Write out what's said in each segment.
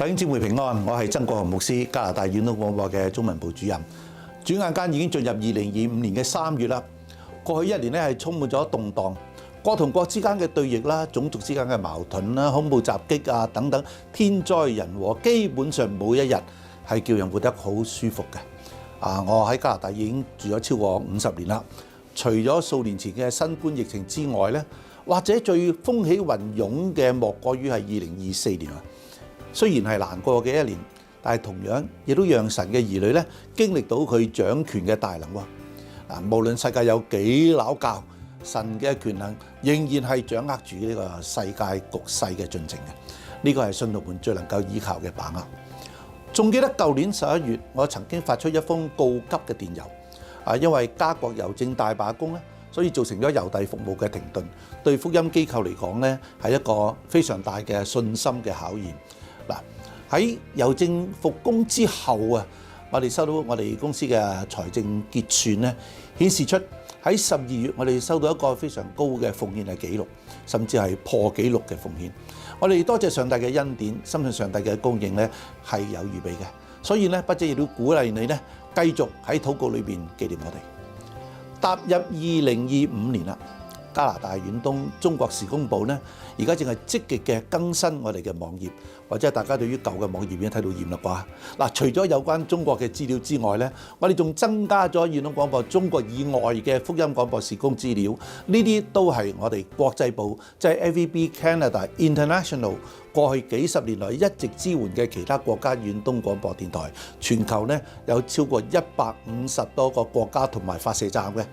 弟兄姊妹平安，我係曾國雄牧師，加拿大遠東廣播嘅中文部主任。轉眼間已經進入2025年嘅3月啦。過去一年咧係充滿咗動盪，國同國之間嘅對弈啦，種族之間嘅矛盾啦，恐怖襲擊啊等等，天災人禍，基本上每一日係叫人活得好舒服嘅。我喺加拿大已經住咗超過50年啦。除咗數年前嘅新冠疫情之外咧，或者最風起雲湧嘅莫過於係2024年啊。雖然係難過嘅一年，但係同樣亦都讓神嘅兒女咧經歷到佢掌權嘅大能喎。無論世界有幾攪教，神嘅權能仍然係掌握住呢個世界局勢嘅進程嘅。呢個係信徒們最能夠依靠嘅把握。仲記得舊年11月，我曾經發出一封告急嘅電郵。因為加國郵政大罷工咧，所以造成咗郵遞服務嘅停頓，對福音機構嚟講咧係一個非常大嘅信心嘅考驗。喺郵政復工之後啊，我哋收到我哋公司嘅財政結算咧，顯示出喺12月我哋收到一個非常高嘅奉獻嘅記錄，甚至係破紀錄嘅奉獻。我哋多謝上帝嘅恩典，深信上帝嘅供應咧係有預備嘅，所以咧不止亦都鼓勵你咧繼續喺禱告裏邊紀念我哋。踏入2025年啦。加拿大遠東中國時工部呢，而家正係積極嘅更新我哋嘅網頁，或者大家對於舊嘅網頁已經睇到厭啦啩。除咗有關中國嘅資料之外呢，我哋仲增加咗遠東廣播中國以外嘅福音廣播事工資料，呢啲都係我哋國際部，即係 AVB Canada International 過去幾十年來一直支援嘅其他國家遠東廣播電台，全球呢有超過150多個國家同埋發射站嘅。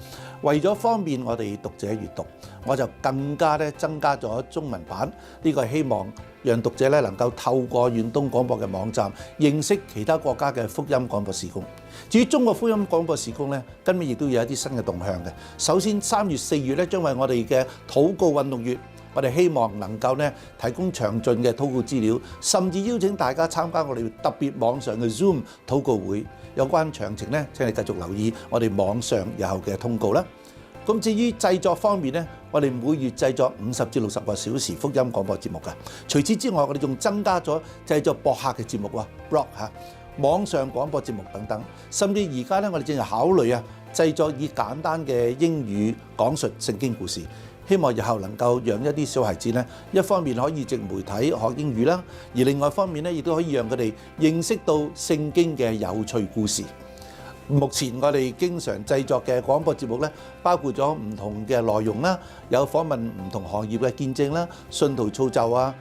為咗方便我哋讀者閱讀，我就更加咧增加咗中文版。呢個係希望讓讀者咧能夠透過遠東廣播嘅網站認識其他國家嘅福音廣播事工。至於中國福音廣播事工咧，今年亦都有一啲新嘅動向嘅。首先3月4月咧將為我哋嘅禱告運動月，我哋希望能夠咧提供詳盡嘅禱告資料，甚至邀請大家參加我哋特別網上嘅 Zoom 禱告會。有關詳情咧，請你繼續留意我哋網上日後嘅通告啦。咁至於製作方面咧，我哋每月製作50至60個小時福音廣播節目㗎。除此之外，我哋仲增加咗製作博客嘅節目喎 blog 網上廣播節目等等。甚至而家咧，我哋正係考慮製作以簡單嘅英語講述聖經故事。希望日後能夠讓一啲小孩子咧，一方面可以藉媒體學英語啦，而另外一方面咧，亦都可以讓佢哋認識到聖經嘅有趣故事。目前我哋經常製作嘅廣播節目咧，包括咗唔同嘅內容啦，有訪問唔同行業嘅見證啦、信徒造就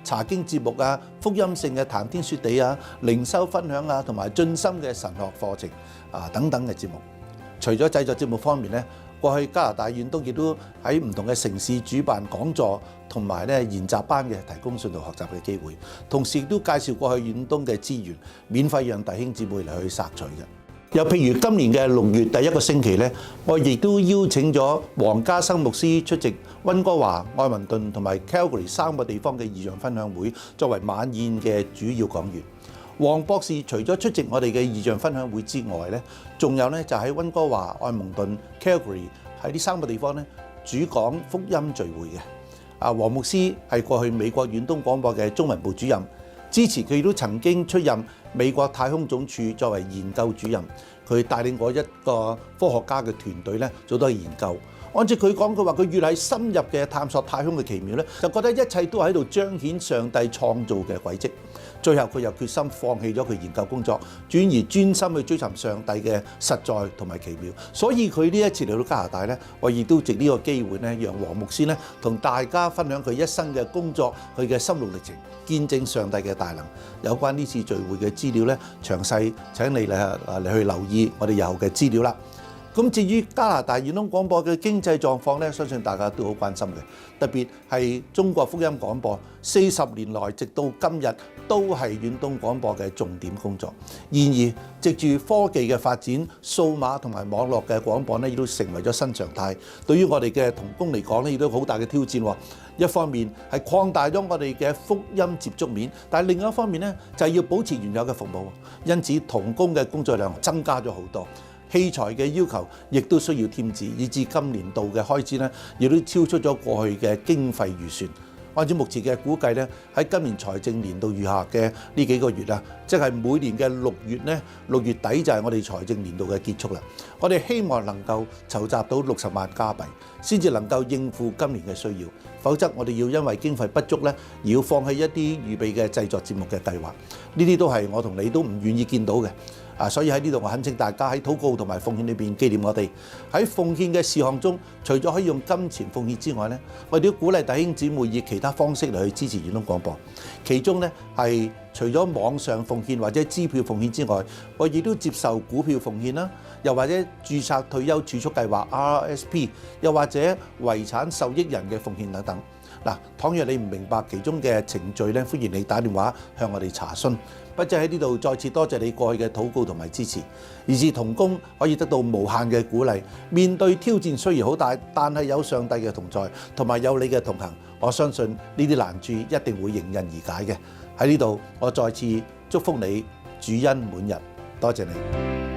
查經節目福音性嘅談天說地靈修分享同埋進深嘅神學課程等等嘅節目。除咗製作節目方面咧，過去加拿大遠東亦都喺唔同嘅城市主辦講座同埋研習班嘅，提供信徒學習嘅機會。同時亦都介紹過去遠東嘅資源，免費讓弟兄姊妹嚟去索取嘅。又譬如今年嘅6月第一個星期咧，我亦都邀請咗黃家生牧師出席溫哥華、愛民頓同埋 Calgary 3個地方嘅異象分享會，作為晚宴嘅主要講員。黃博士除咗出席我哋嘅異象分享會之外咧，仲有咧就喺溫哥華、愛蒙頓、Calgary 喺呢3個地方咧主講福音聚會嘅。黃牧師係過去美國遠東廣播嘅中文部主任，之前佢亦都曾經出任美國太空總署作為研究主任，佢帶領過一個科學家嘅團隊咧做多研究。按照佢講，佢話佢越係深入嘅探索太空嘅奇妙咧，就覺得一切都喺度彰顯上帝創造嘅軌跡。最後佢又決心放棄咗佢研究工作，轉而專心去追尋上帝嘅實在同埋奇妙。所以佢呢一次嚟到加拿大咧，我亦都藉呢個機會咧，讓黃牧師咧同大家分享佢一生嘅工作，佢嘅心路歷程，見證上帝嘅大能。有關呢次聚會嘅資料咧，詳細請你嚟去留意我哋以後嘅資料啦。咁至於加拿大遠東廣播嘅經濟狀況咧，相信大家都好關心嘅。特別係中國福音廣播40年來直到今日都係遠東廣播嘅重點工作。然而，藉住科技嘅發展，數碼同埋網絡嘅廣播咧，亦都成為咗新常態。對於我哋嘅同工嚟講咧，亦都好大嘅挑戰。一方面係擴大咗我哋嘅福音接觸面，但係另一方面咧就係要保持原有嘅服務。因此，同工嘅工作量增加咗好多。器材嘅要求亦都需要添置，以至今年度嘅開支咧，亦都超出咗過去嘅經費預算。按照目前嘅估計咧，喺今年財政年度餘下嘅呢幾個月啊，即係每年嘅6月咧，6月底就係我哋財政年度嘅結束啦。我哋希望能夠籌集到60萬加幣，先至能夠應付今年嘅需要。否則我哋要因為經費不足咧，而要放棄一啲預備嘅製作節目嘅計劃。呢啲都係我同你都唔願意見到嘅。所以喺呢度我懇請大家喺禱告同埋奉獻裏邊紀念我哋。喺奉獻嘅事項中，除咗可以用金錢奉獻之外咧，我哋都鼓勵弟兄姊妹以其他方式嚟去支持遠東廣播。其中咧係除咗網上奉獻或者支票奉獻之外，我亦都接受股票奉獻啦，又或者註冊退休儲蓄計劃 RRSP， 又或者遺產受益人嘅奉獻等等。嗱，倘若你唔明白其中嘅程序咧，歡迎你打電話向我哋查詢。不只喺呢度再次多謝你過去嘅禱告同埋支持，以致同工可以得到無限嘅鼓勵。面對挑戰雖然好大，但係有上帝嘅同在，同埋有你嘅同行，我相信呢啲難處一定會迎刃而解嘅。喺呢度我再次祝福你主恩滿溢，多謝你。